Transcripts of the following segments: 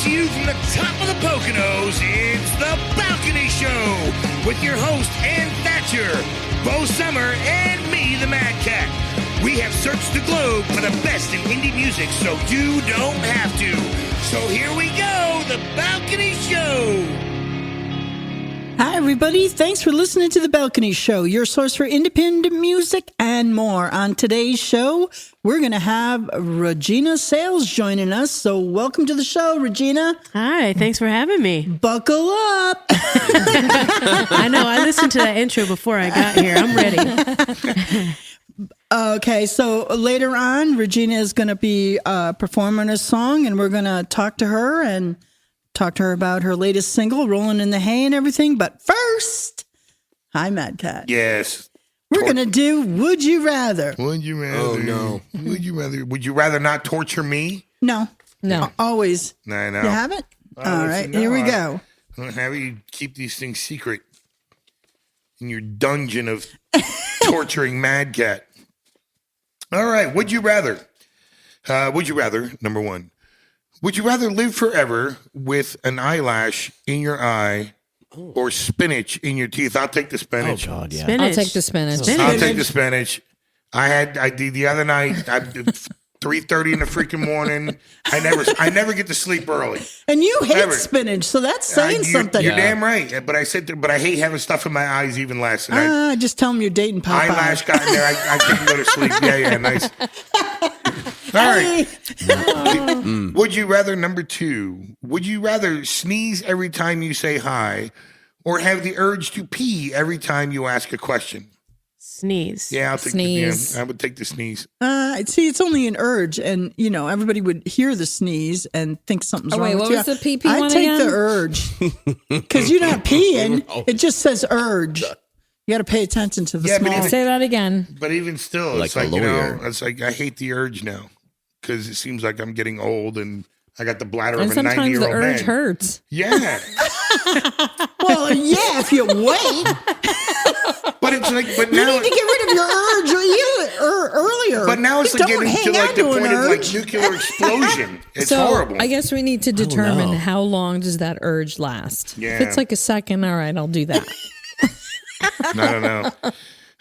to you from the top of the Poconos, it's The Balcony Show with your host, Ann Thatcher, Bo Summer, and me, the Mad Cat. We have searched the globe for the best in indie music so you don't have to. So here we go, The Balcony Show. Hi, everybody. Thanks for listening to The Balcony Show, your source for independent music and more. On today's show, we're going to have Regina Sayles joining us. So welcome to the show, Regina. Hi, thanks for having me. Buckle up. I know, I listened to that intro before I got here. I'm ready. Okay, so later on, Regina is going to be performing a song, and we're going to talk to her about her latest single, Rolling in the Hay and everything. But first, hi, Mad Cat. Yes. We're going to do Would You Rather. Would you rather? Oh, no. Would you rather not torture me? No. Always. I know. You haven't? All right, here we go. How do you keep these things secret in your dungeon of torturing Mad Cat? All right, would you rather? Number one. Would you rather live forever with an eyelash in your eye or spinach in your teeth? I'll take the spinach. Oh, God, yeah. Spinach. I'll take the spinach. I'll take the spinach. I did the other night. 3:30 in the freaking morning. I never get to sleep early. And you hate Never. spinach, so that's saying something. You're damn right. But I hate having stuff in my eyes even less. And Just tell them you're dating Popeye. eyelash got in there. I couldn't go to sleep. Yeah, nice. All right. Would you rather, number two, would you rather sneeze every time you say hi or have the urge to pee every time you ask a question? Sneeze. Yeah, I'll take Sneeze. I would take the sneeze. See, it's only an urge, and everybody would hear the sneeze and think something's wrong wait, with what you. was the PP I one take again? the urge because you're not peeing; it just says urge. You got to pay attention to the Yeah, but small. even- Say that again. But even still, Like it's a like, lawyer. it's like I hate the urge now because it seems like I'm getting old and I got the bladder And of a 90-year-old sometimes the urge man. hurts. Yeah. Well, yeah, if you wait, But it's like, but you now, need to get rid of your urge earlier. but now it's You like don't getting to hang like on the to an point of like urge. nuclear explosion. It's so horrible. I guess we need to determine know. how long does that urge last. Yeah. If it's like a second, all right, I'll do that. No.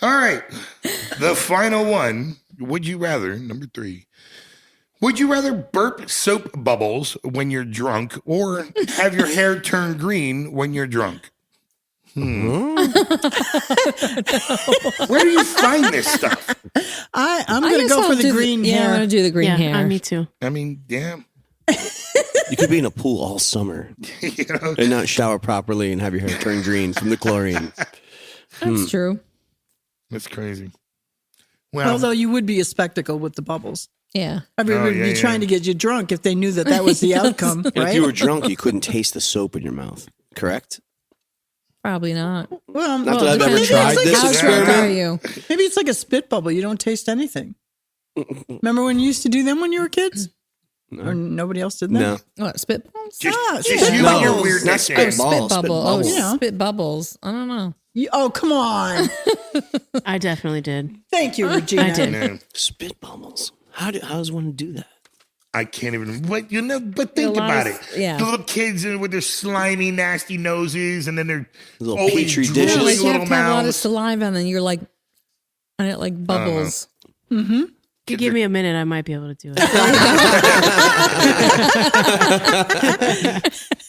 All right. The final one. Would you rather, number three, would you rather burp soap bubbles when you're drunk or have your hair turn green when you're drunk? Where do you find this stuff? I'm I going to guess go I'll for the do green Yeah, I'm hair. going to do the green hair. Me too. I mean, damn. You could be in a pool all summer You know? and not shower properly and have your hair turn green from the chlorine. That's true. That's crazy. Well, Although you would be a spectacle with the bubbles. Yeah. Everybody would be trying to get you drunk if they knew that was the outcome, And right? if you were drunk, you couldn't taste the soap in your mouth, correct? Probably not. well, Not that I've ever maybe tried it's like this How a- drunk experiment. are you? Maybe it's like a spit bubble. You don't taste anything. Remember when you used to do them when you were kids? Or nobody else did that? No. What, spitballs? just you spit and your bubbles. weird Not nickname. spit balls, Spit bubble. spit Oh, bubbles. Yeah. spit bubbles. I don't know. Oh, come on. I definitely did. Thank you, Regina. I did. No, Spit bubbles. How does one do that? I can't even. But but think A lot about of- it. yeah. The little kids with their slimy, nasty noses, and then they're Little always petri drooling dishes. No, like you little have to have a lot of mouths. saliva and then you're like, and it like bubbles. If you give me a minute, I might be able to do it.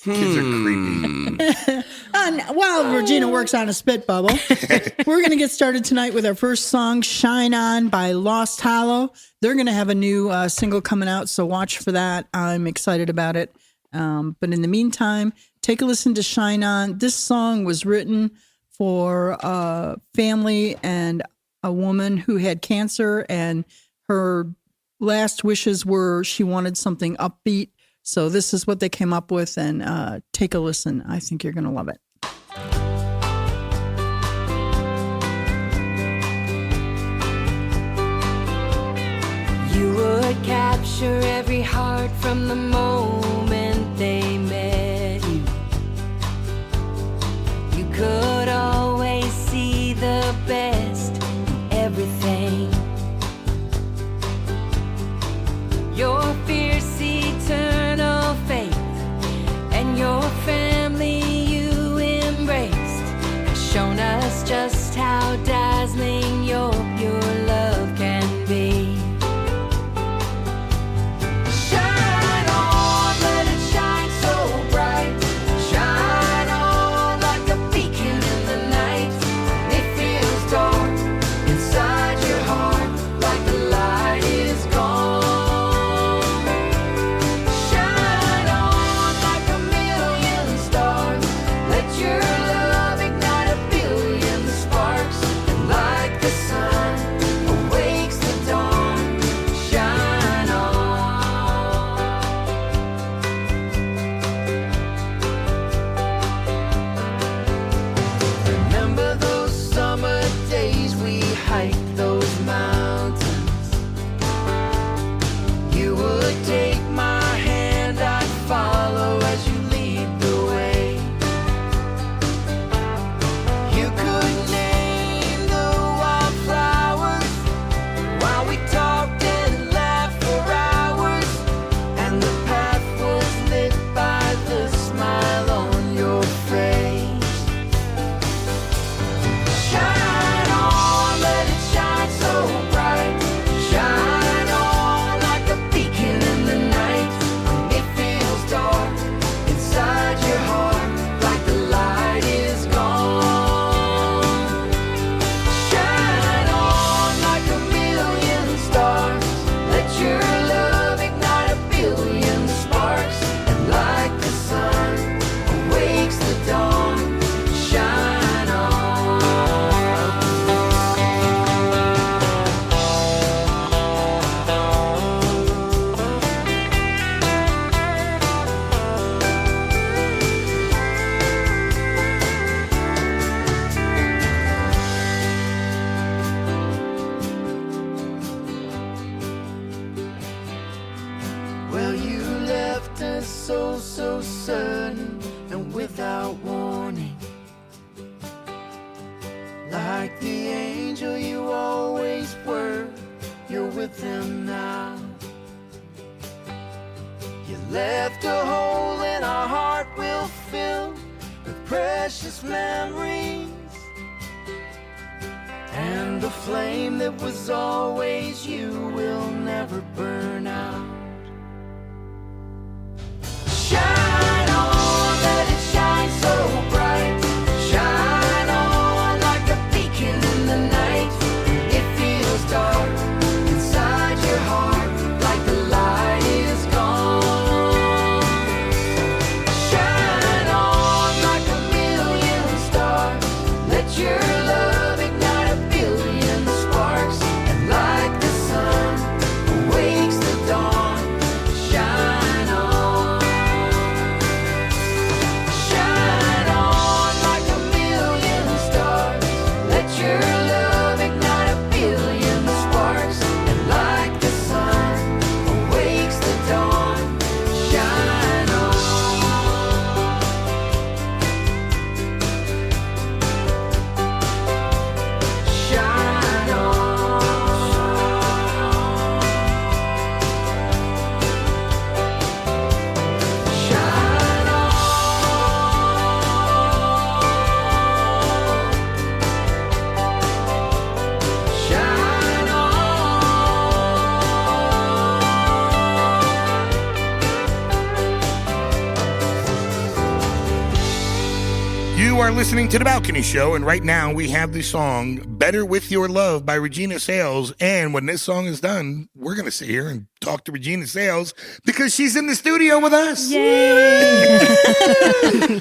Kids are creepy. And while Regina works on a spit bubble, we're going to get started tonight with our first song, Shine On by Lost Hollow. They're going to have a new single coming out, so watch for that. I'm excited about it. But in the meantime, take a listen to Shine On. This song was written for a family and a woman who had cancer, and her last wishes were she wanted something upbeat. So this is what they came up with, and take a listen. I think you're going to love it. You would capture every heart from the moment they met you. You could always see the best in everything. Your fierce eternal faith Well, you left us so sudden and without warning. Like the angel you always were, you're with them now. You left a hole in our heart we'll fill with precious memories. And the flame that was always you will never burn out. Shine on, let it shine so bright. Shine on like a beacon in the night. It feels dark inside your heart, like the light is gone. Shine on like a million stars. Let your love ignite a billion sparks. And like the sun awakes the dawn. Shine on. Shine on like a million stars. Let your love ignite a billion sparks. And like the sun awakes the dawn. Shine on. Shine on. Shine on. Shine on. You are listening to The Balcony Show, and right now we have the song Better With Your Love by Regina Sayles. And when this song is done, we're going to sit here and talk to Regina Sayles because she's in the studio with us. Yay!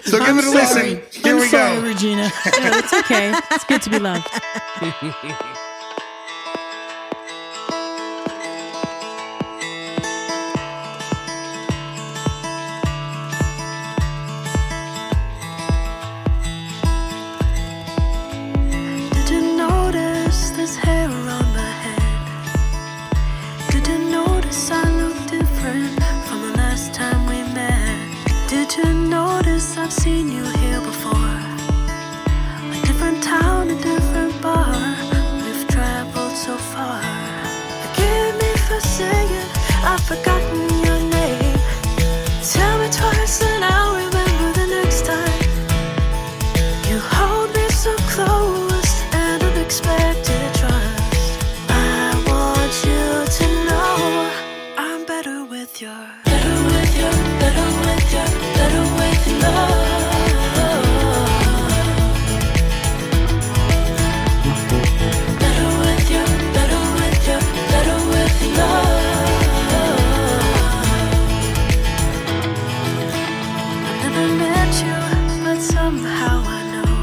So give it a listen. Here I'm we sorry, go. Regina. No, it's okay. It's good to be loved. Did you notice this hair on my head? Did you notice I look different from the last time we met? Did you notice I've seen you here before? A different town, a different bar. We've traveled so far. Forgive me for saying I've forgotten your name. Tell me twice and I'll remember the next time. You hold me so close and unexpected trust. I want you to know I'm better with your love. I've never met you, but somehow I know.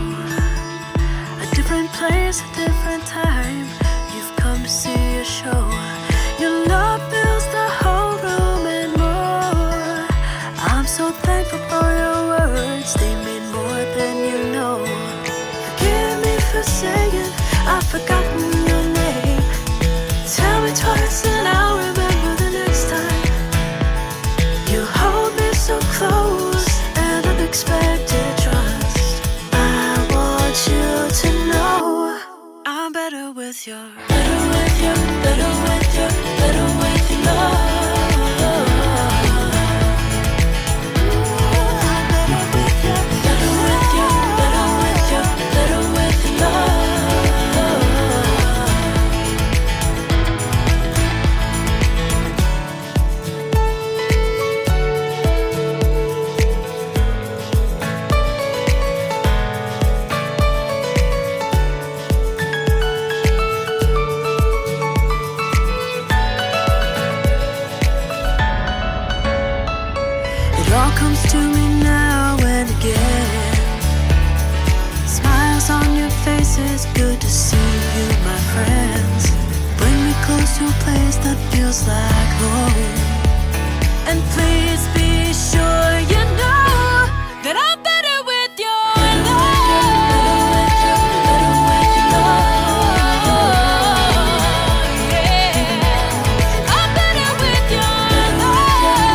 A different place, a different time. You've come to see a show. Your love fills the whole room and more. I'm so thankful for your words. They mean more than you know. Forgive me for saying I've forgotten your name. Tell me twice and I'll remember the next time. You hold me so close and unexpected trust. I want you to know I'm better with your love. It all comes to me now and again. Smiles on your faces, good to see you, my friends. Bring me close to a place that feels like home. And please be sure you know that I'm better with your love. Yeah. I'm better with your love.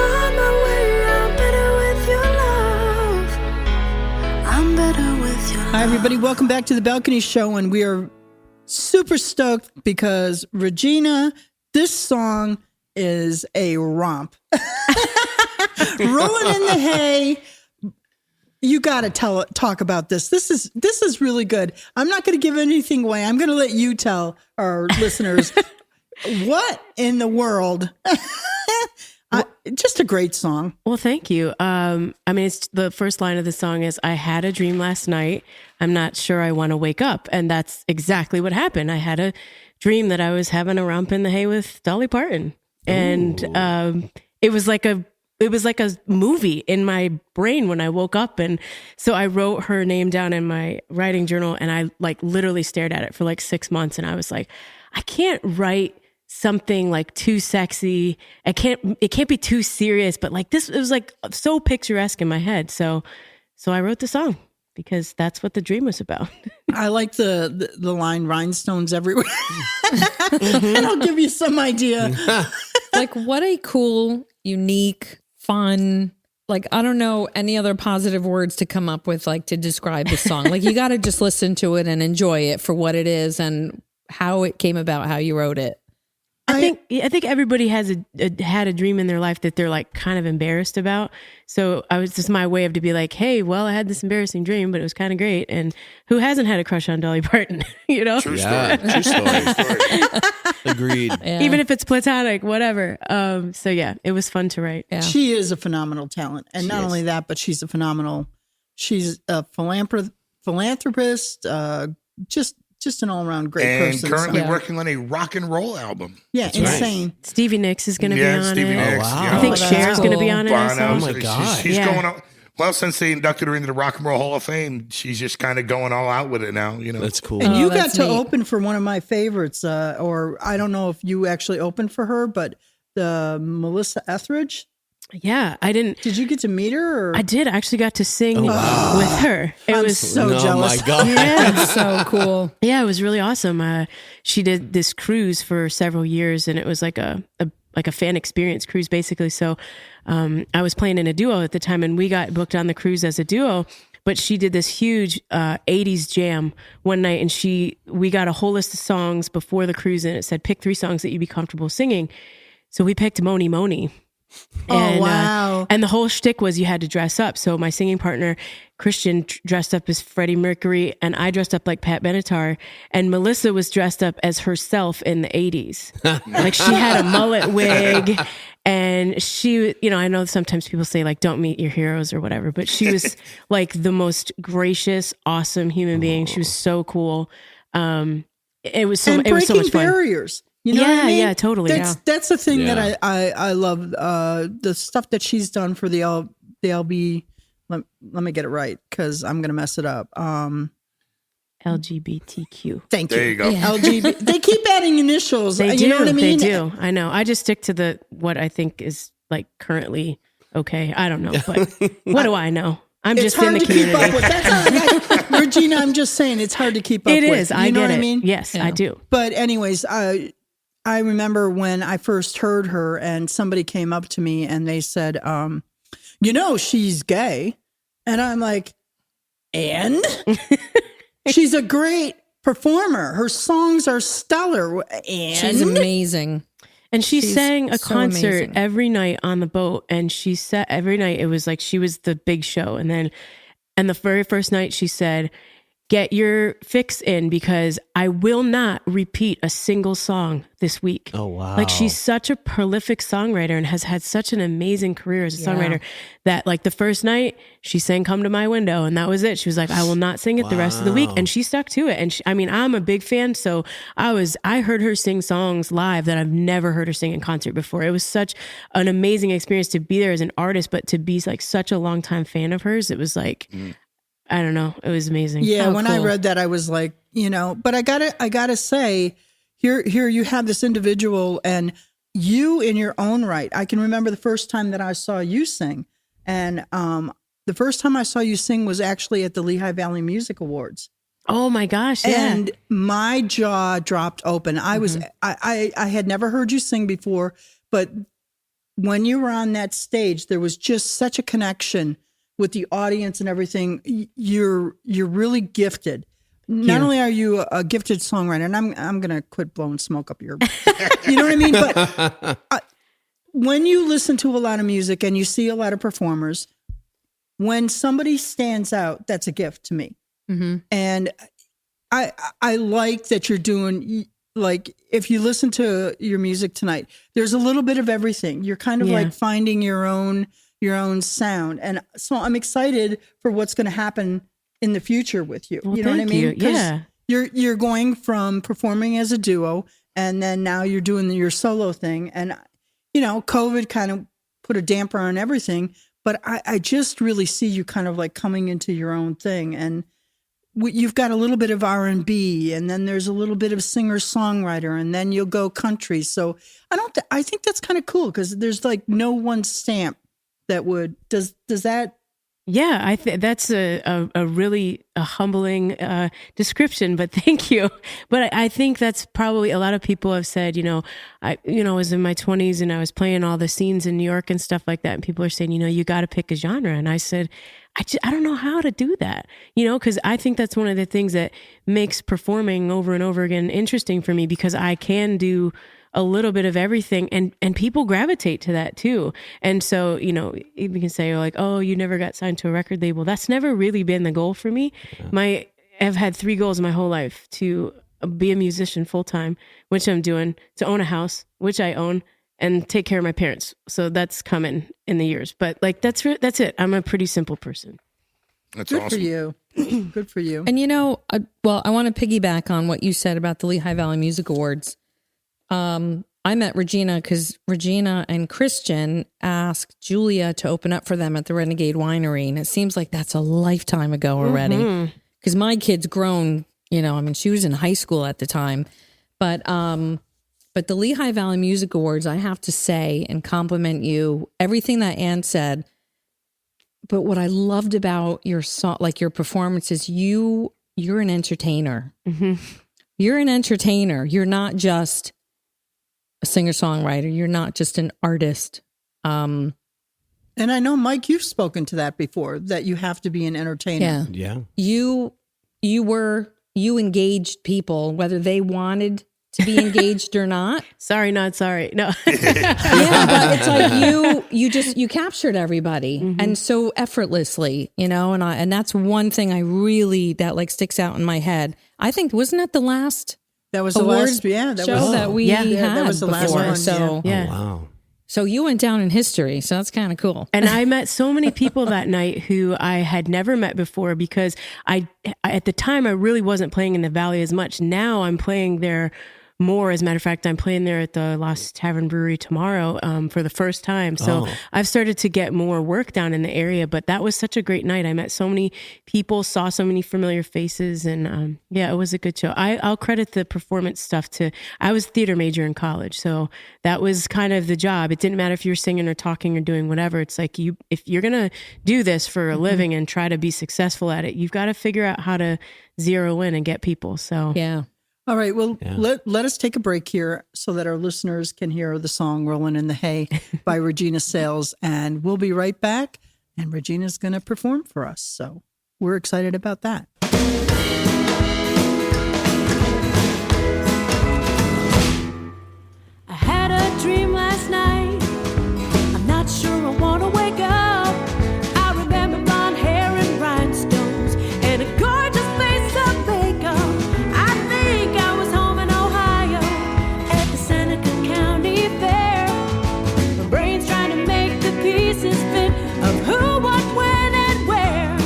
on my way. I'm better with your love. I'm better with your love. Hi, everybody. Welcome back to the Balcony Show. And we are super stoked because Regina, this song is a romp. Rolling in the hay. You got to talk about this. This is really good. I'm not going to give anything away. I'm going to let you tell our listeners what in the world. Just a great song. Well, thank you. I mean, it's the first line of the song is, I had a dream last night. I'm not sure I want to wake up. And that's exactly what happened. I had a dream that I was having a romp in the hay with Dolly Parton. And it was like a movie in my brain when I woke up. And so I wrote her name down in my writing journal, and I like literally stared at it for like 6 months. And I was like, I can't write something like too sexy. It can't be too serious, but like this, it was like so picturesque in my head. So I wrote the song because that's what the dream was about. I like the line rhinestones everywhere. And I'll give you some idea. Like, what a cool, unique, fun, like, I don't know any other positive words to come up with, like, to describe the song. Like, you got to just listen to it and enjoy it for what it is and how it came about, how you wrote it. I think everybody has had a dream in their life that they're like kind of embarrassed about. So I was just my way of to be like, hey, well, I had this embarrassing dream, but it was kind of great. And who hasn't had a crush on Dolly Parton? You know, True Yeah, story. true story. Agreed. Yeah. even if it's platonic, whatever. So yeah, it was fun to write. Yeah. She is a phenomenal talent. And not only that, but she's a philanthropist, just an all-around great And person. currently So, working on a rock and roll album. yeah, insane. Stevie Nicks is going to be on Stevie it. Nicks. wow. Yeah. I think Oh, that's Cher's going to be cool. on it. Bono. also. Oh my God. She's Yeah. going on. Well, since they inducted her into the Rock and Roll Hall of Fame, she's just kind of going all out with it now. You know, That's cool. And you got that's to neat. open for one of my favorites, or I don't know if you actually opened for her, but the Melissa Etheridge. Yeah, I didn't. Did you get to meet her? Or? I did. I actually got to sing with her. It I'm was so oh jealous. my God. That's so cool. Yeah, it was really awesome. She did this cruise for several years, and it was like a fan experience cruise, basically. So I was playing in a duo at the time, and we got booked on the cruise as a duo. But she did this huge 80s jam one night, and we got a whole list of songs before the cruise, and it said, pick 3 songs that you'd be comfortable singing. So we picked Moni Moni. Oh, wow. And the whole shtick was you had to dress up. So my singing partner, Christian, dressed up as Freddie Mercury, and I dressed up like Pat Benatar, and Melissa was dressed up as herself in the 80s. Like she had a mullet wig, and she, you know, I know sometimes people say like, don't meet your heroes or whatever, but she was like the most gracious, awesome human being. She was so cool. It was so And it was so breaking much fun. barriers. You know what I Yeah, mean? yeah, totally, That's the thing Yeah. that I love. The stuff that she's done for the LB. Let me get it right because I'm gonna mess it up. LGBTQ. Thank you. There you go. LGBT. They keep adding initials. They you do. know what I mean? They do. I know. I just stick to what I think is like currently okay. I don't know, but what do I know? I'm It's just in hard the to keep up community. with. That's all, Regina, I'm just saying it's hard to keep up It with. is. You I know get what it. I mean? Yes, I do. But anyways, I remember when I first heard her and somebody came up to me and they said, you know, she's gay. And I'm like, and? She's a great performer. Her songs are stellar. And She's amazing. And she She's sang a so concert amazing. every night on the boat, and she said every night it was like she was the big show. And the very first night she said, get your fix in because I will not repeat a single song this week. Oh, wow. Like she's such a prolific songwriter and has had such an amazing career as a songwriter that like the first night she sang Come to My Window and that was it. She was like, I will not sing it the rest of the week. And she stuck to it. And I'm a big fan. So I heard her sing songs live that I've never heard her sing in concert before. It was such an amazing experience to be there as an artist, but to be like such a longtime fan of hers, it was like, I don't know. It was amazing. Yeah, How when I cool. read that, I was like, you know, but I gotta say, here you have this individual, and you in your own right. I can remember the first time that I saw you sing, and the first time I saw you sing was actually at the Lehigh Valley Music Awards, Oh my gosh. Yeah. and my jaw dropped open. I was I had never heard you sing before, but when you were on that stage, there was just such a connection with the audience and everything. You're really gifted. Not only are you a gifted songwriter, and I'm gonna quit blowing smoke up your, you know what I mean? But when you listen to a lot of music and you see a lot of performers, when somebody stands out, that's a gift to me. And I like that you're doing, like, if you listen to your music tonight, there's a little bit of everything. You're kind of like finding your own sound. And so I'm excited for what's going to happen in the future with you. Well, You know what I thank mean? you. Yeah. You're going from performing as a duo, and then now you're doing your solo thing. And, you know, COVID kind of put a damper on everything, but I just really see you kind of like coming into your own thing. And you've got a little bit of R&B, and then there's a little bit of singer-songwriter, and then you'll go country. So I think that's kind of cool, because there's like no one stamp that would, does that? Yeah, I think that's a really humbling description, but thank you. But I think that's probably, a lot of people have said, I was in my 20s and I was playing all the scenes in New York and stuff like that, and people are saying, you got to pick a genre. And I said, I don't know how to do that, because I think that's one of the things that makes performing over and over again interesting for me, because I can do a little bit of everything, and people gravitate to that too. And so, you can say like, oh, you never got signed to a record label. That's never really been the goal for me. I've had 3 goals my whole life: to be a musician full time, which I'm doing, to own a house, which I own, and take care of my parents. So that's coming in the years. But like, that's it. I'm a pretty simple person. That's Good awesome. for you. Good for you. And I want to piggyback on what you said about the Lehigh Valley Music Awards. I met Regina because Regina and Christian asked Julia to open up for them at the Renegade Winery. And it seems like that's a lifetime ago already. Because my kid's grown, she was in high school at the time. But the Lehigh Valley Music Awards, I have to say and compliment you, everything that Ann said. But what I loved about your song, like your performance, is you're an entertainer. You're an entertainer. You're not just a singer-songwriter. You're not just an artist. And I know, Mike, you've spoken to that before, that you have to be an entertainer. Yeah. You engaged people, whether they wanted to be engaged or not. Sorry, not sorry. No. Yeah, but it's like you captured everybody, and so effortlessly, and that's one thing that like sticks out in my head. I think, wasn't it the last? That was the award last, that show was that we had that was the last before. one. So Yeah. Oh, wow. So you went down in history. So that's kind of cool. And I met so many people that night who I had never met before, because I at the time I really wasn't playing in the Valley as much. Now I'm playing there more. As a matter of fact, I'm playing there at the Lost Tavern Brewery tomorrow for the first time. So I've started to get more work down in the area, but that was such a great night. I met so many people, saw so many familiar faces, and it was a good show. I'll credit the performance stuff I was a theater major in college, so that was kind of the job. It didn't matter if you're singing or talking or doing whatever. It's like, if you're going to do this for a living and try to be successful at it, you've got to figure out how to zero in and get people. So Yeah. All right. Well, let us take a break here so that our listeners can hear the song "Rollin' in the Hay" by Regina Sayles, and we'll be right back. And Regina's going to perform for us, so we're excited about that. I had a dream last night. I'm not sure I want to wake up. I remember blonde hair and rhinestones and a gorgeous face of makeup. I think I was home in Ohio at the Seneca County Fair. My brain's trying to make the pieces fit of who, what, when, and where.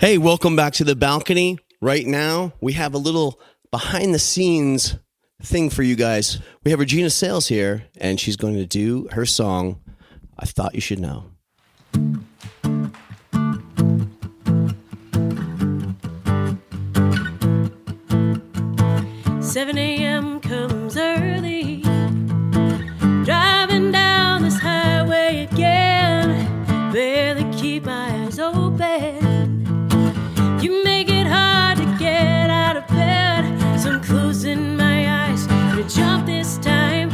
Hey, welcome back to the balcony. Right now, we have a little behind the scenes thing for you guys. We have Regina Sayles here, and she's going to do her song, I Thought You Should Know. 7 a.m. comes early, driving down this highway again, barely keep my eyes open. You make it hard to get out of bed, so I'm closing my eyes to jump this time.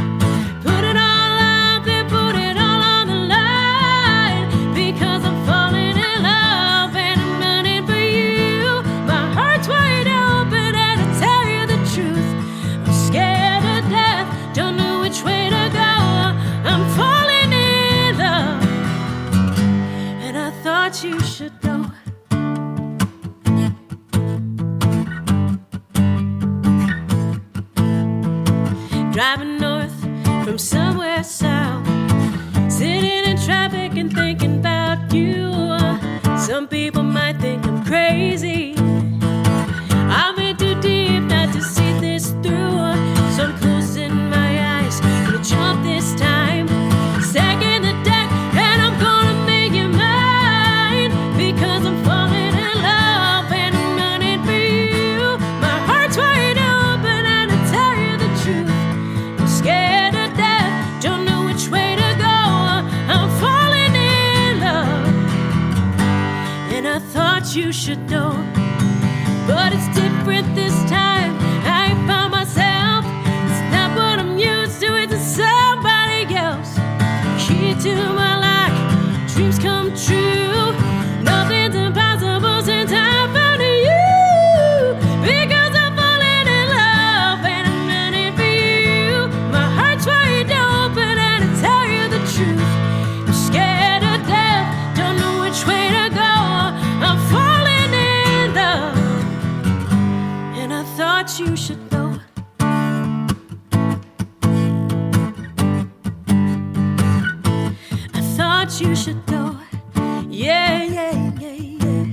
Put it all out there, put it all on the line, because I'm falling in love and I'm running for you. My heart's wide open and I tell you the truth. I'm scared to death, don't know which way to go. I'm falling in love, and I thought you should know. Driving north from somewhere south, sitting in traffic and thinking about you. Some people might think I'm crazy. I've been too deep not to see this through, so I'm closing my eyes, gonna jump this time. Stacking the deck and I'm gonna make you mine, because I'm falling in love and I'm running for you. My heart's wide open and I tell you the truth. I'm scared to death, don't know which way to go. I'm falling in love, and I thought you should know. But it's different this time. I found myself. It's not what I'm used to, it's somebody else. Key to my life, dreams come true. Nothing's impossible since I found you. Because I'm falling in love and I'm running for you. My heart's wide open and I tell you the truth. I'm scared to death, don't know which way to go. I'm falling in love, and I thought you should know. I thought you should know. Yeah, yeah, yeah, yeah.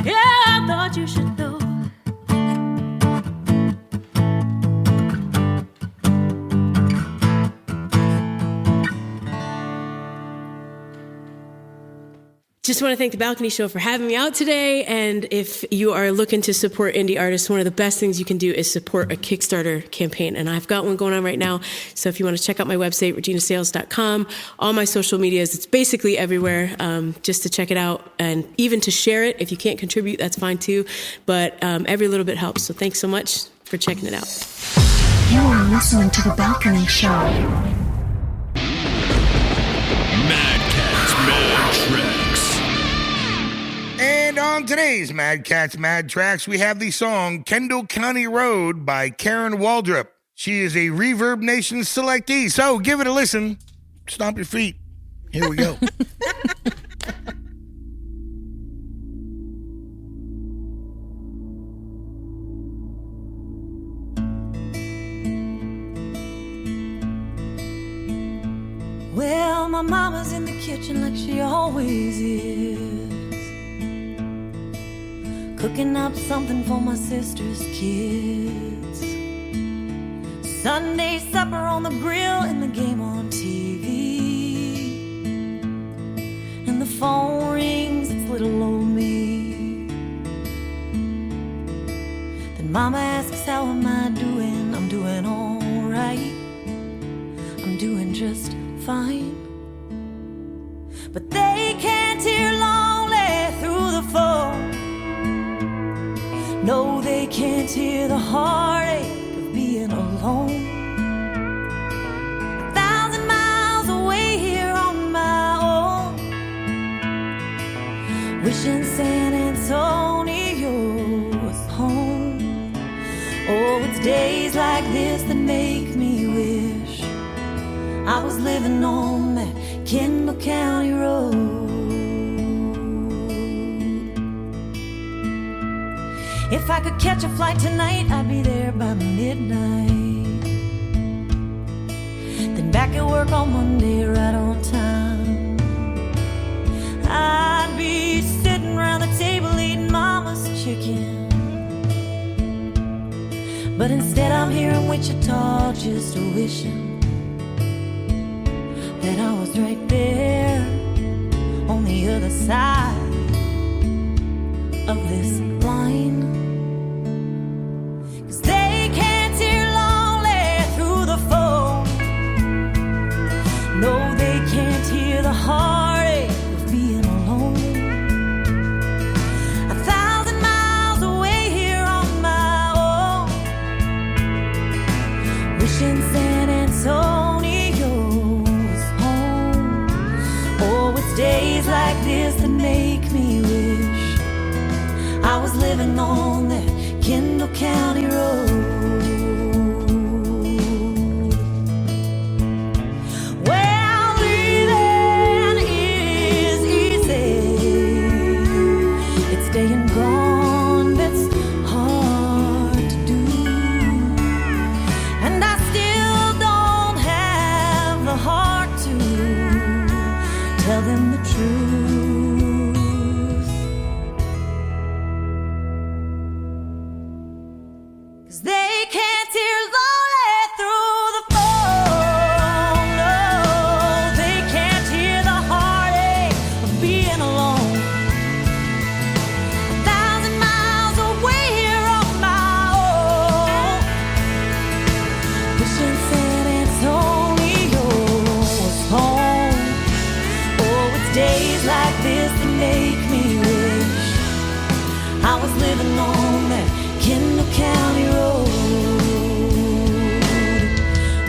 Yeah, I thought you should know. Just want to thank the Balcony Show for having me out today. And if you are looking to support indie artists, one of the best things you can do is support a Kickstarter campaign. And I've got one going on right now. So if you want to check out my website, reginasayles.com, all my social medias, it's basically everywhere, just to check it out and even to share it. If you can't contribute, that's fine too. But every little bit helps. So thanks so much for checking it out. You are listening to The Balcony Show. Mad Cats, Mad Tracks. And on today's Mad Cats Mad Tracks, we have the song Kendall County Road by Karen Waldrop. She is a Reverb Nation selectee, so give it a listen. Stomp your feet. Here we go. Well, my mama's in the kitchen like she always is, cooking up something for my sister's kids. Sunday supper on the grill and the game on TV. And the phone rings, it's little old me. Then mama asks, how am I doing? I'm doing all right. I'm doing just fine. But they can't hear lonely through the phone. No, they can't hear the heartache of being alone. 1,000 miles away here on my own, wishing San Antonio was home. Oh, it's days like this that make me wish I was living on that Kendall County Road. If I could catch a flight tonight, I'd be there by midnight. back at work on Monday right on time. I'd be But instead I'm here in Wichita just wishing that I was right there on the other side of this line. 'Cause they can't hear lonely through the phone. No, they can't hear the heartache of being alone. 1,000 miles away here on my own, wishing San Antonio was home. Oh, it's days like this that make me wish I was living on that Kendall County road. Well, leaving is easy. It's staying gone that's hard to do. And I still don't have the heart to tell them the truth. 'Cause they can't hear lonely through the phone. No, they can't hear the heartache of being alone. 1,000 miles away here on my own, wishing San Antonio was home. Oh, it's days like this that make me wish I was living on that Kendall County road,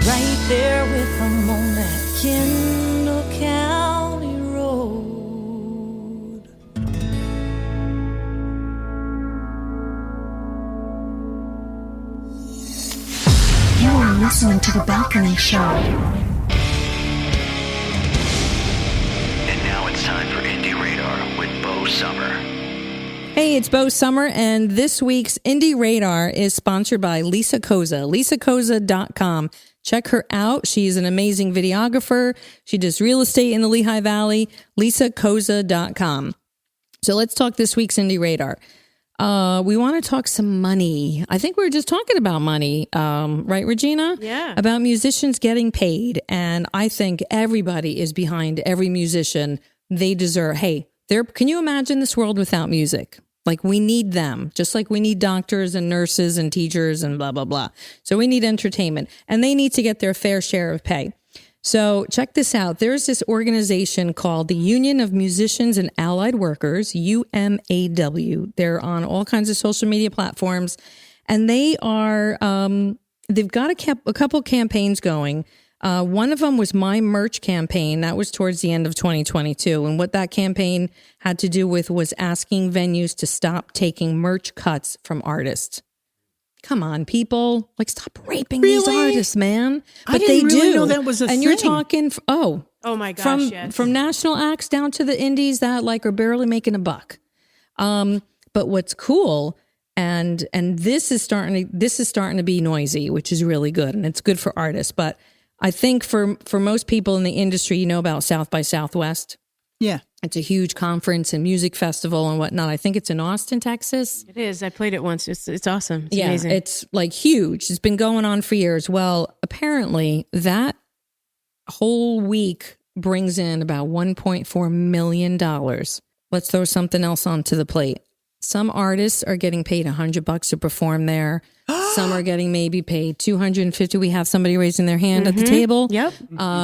right there with them on that Kendall County road. You are listening to The Balcony Show. And now it's time for Indie Radar with Bo Summer. Hey, it's Bo Summer, and this week's Indie Radar is sponsored by Lisa Koza, lisakoza.com. Check her out. She's an amazing videographer. She does real estate in the Lehigh Valley, lisakoza.com. So let's talk this week's Indie Radar. We want to talk some money. I think we were just talking about money, right, Regina? Yeah. About musicians getting paid. And I think everybody is behind every musician. They deserve, hey, can you imagine this world without music? Like, we need them, just like we need doctors and nurses and teachers and blah, blah, blah. So we need entertainment, and they need to get their fair share of pay. So check this out. There's this organization called the Union of Musicians and Allied Workers, UMAW. They're on all kinds of social media platforms, and they are, they've got a couple campaigns going. One of them was my merch campaign. That was towards the end of 2022. And what that campaign had to do with was asking venues to stop taking merch cuts from artists. Come on, people. Like, stop raping these Really? artists, man. But I didn't they really do. know that was a and you're thing. talking, Oh my gosh, from, yes. from national acts down to the indies that like are barely making a buck. But what's cool, and this is starting to be noisy, which is really good, and it's good for artists. But I think for most people in the industry, you know about South by Southwest. Yeah. It's a huge conference and music festival and whatnot. I think it's in Austin, Texas. It is. I played it once. It's awesome. It's amazing. It's like huge. It's been going on for years. Well, apparently that whole week brings in about $1.4 million. Let's throw something else onto the plate. Some artists are getting paid $100 to perform there. Some are getting maybe paid $250. We have somebody raising their hand at the table. Yep.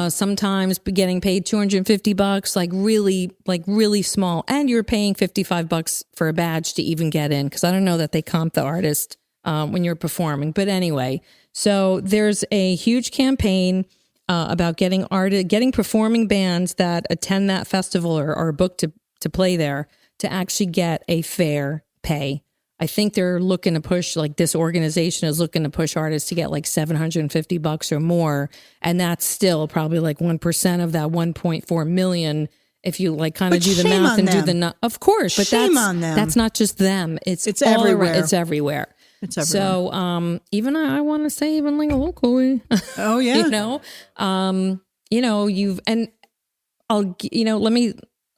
Sometimes getting paid $250, like really small. And you're paying $55 for a badge to even get in, because I don't know that they comp the artist when you're performing. But anyway, so there's a huge campaign about getting performing bands that attend that festival or are booked to play there to actually get a fair pay. I think they're looking to push, like, this organization is looking to push artists to get like $750 or more. And that's still probably like 1% of that 1.4 million. If you like kind of But do the shame math on and do them. the, of course, but Shame on them. that's not just them. It's all everywhere. It's everywhere. It's everywhere. So, even I want to say, even like locally, Oh, yeah.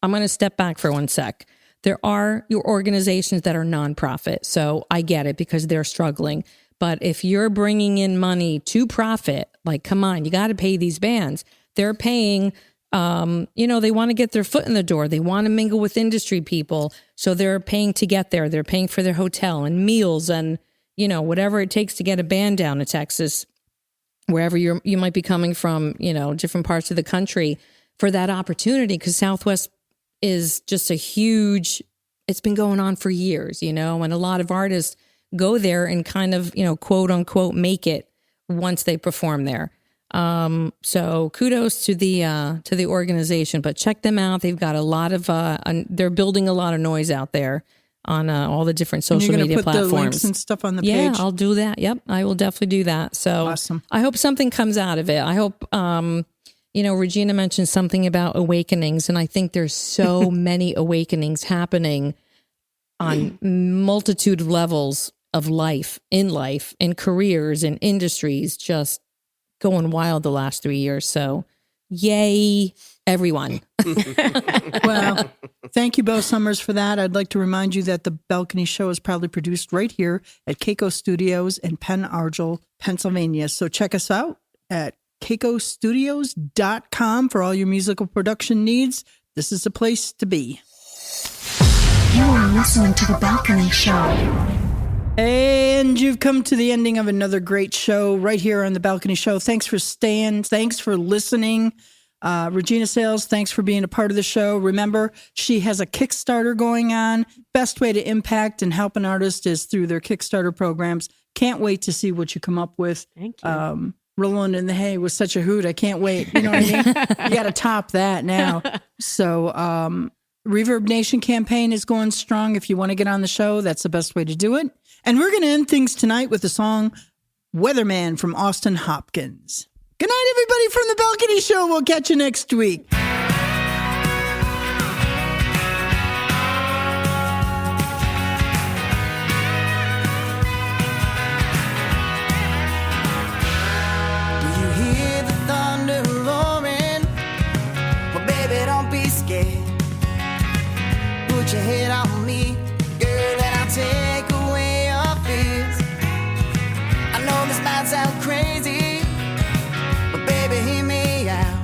I'm going to step back for 1 sec. There are your organizations that are nonprofit. So I get it because they're struggling. But if you're bringing in money to profit, like, come on, you got to pay these bands. They're paying, they want to get their foot in the door. They want to mingle with industry people. So they're paying to get there. They're paying for their hotel and meals and, whatever it takes to get a band down to Texas, wherever you might be coming from, different parts of the country for that opportunity. Because Southwest is just it's been going on for years, and a lot of artists go there and kind of, quote unquote, make it once they perform there. So kudos to the organization, but check them out. They've got a lot of, they're building a lot of noise out there on all the different social media put platforms. The links and stuff on the page. Yeah, I'll do that. Yep, I will definitely do that. So awesome. I hope something comes out of it. I hope, Regina mentioned something about awakenings, and I think there's so many awakenings happening on multitude of levels of life, in careers, in industries, just going wild the last 3 years. So yay, everyone. Well, thank you, Bo Summers, for that. I'd like to remind you that the Balcony Show is proudly produced right here at Keiko Studios in Penn Argyl, Pennsylvania. So check us out at keikostudios.com for all your musical production needs. This is the place to be. You are listening to The Balcony Show. And you've come to the ending of another great show right here on The Balcony Show. Thanks for staying. Thanks for listening. Regina Sayles, thanks for being a part of the show. Remember, she has a Kickstarter going on. Best way to impact and help an artist is through their Kickstarter programs. Can't wait to see what you come up with. Thank you. Rolling in the Hay was such a hoot. I can't wait. You know what I mean? You got to top that now. So, Reverb Nation campaign is going strong. If you want to get on the show, that's the best way to do it. And we're going to end things tonight with the song Weatherman from Austin Hopkins. Good night, everybody from The Balcony Show. We'll catch you next week. Do you hear the thunder roaring? Well, baby, don't be scared. Put your head on me, girl, and I'll take away your fears. I know this might sound crazy, but baby, hear me out.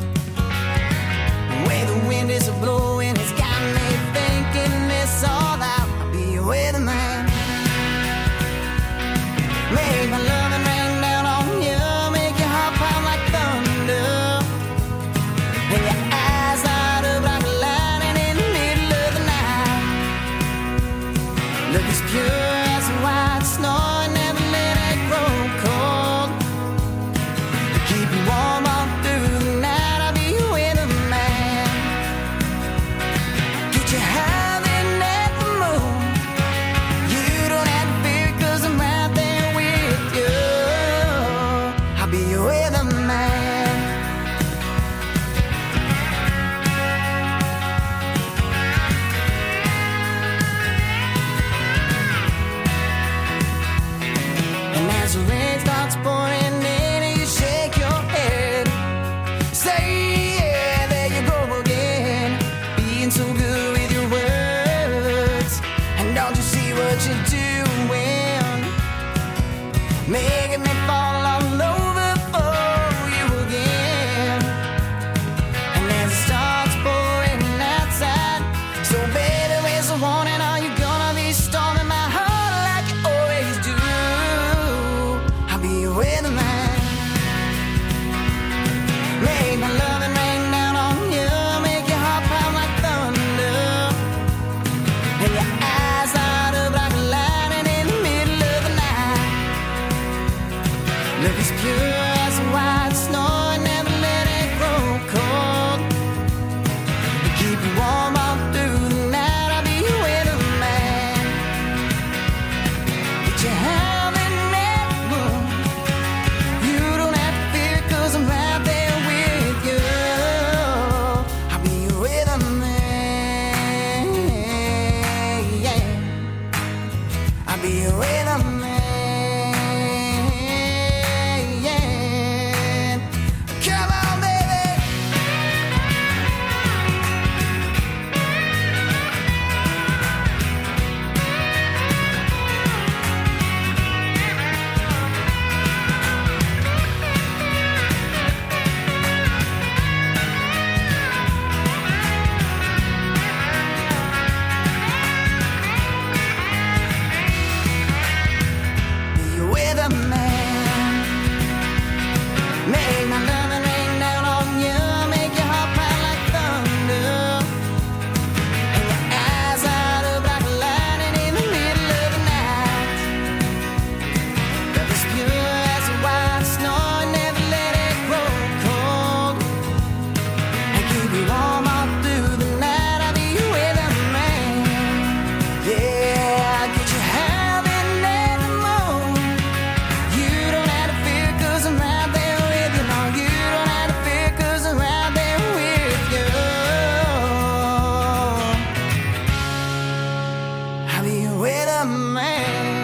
with a man.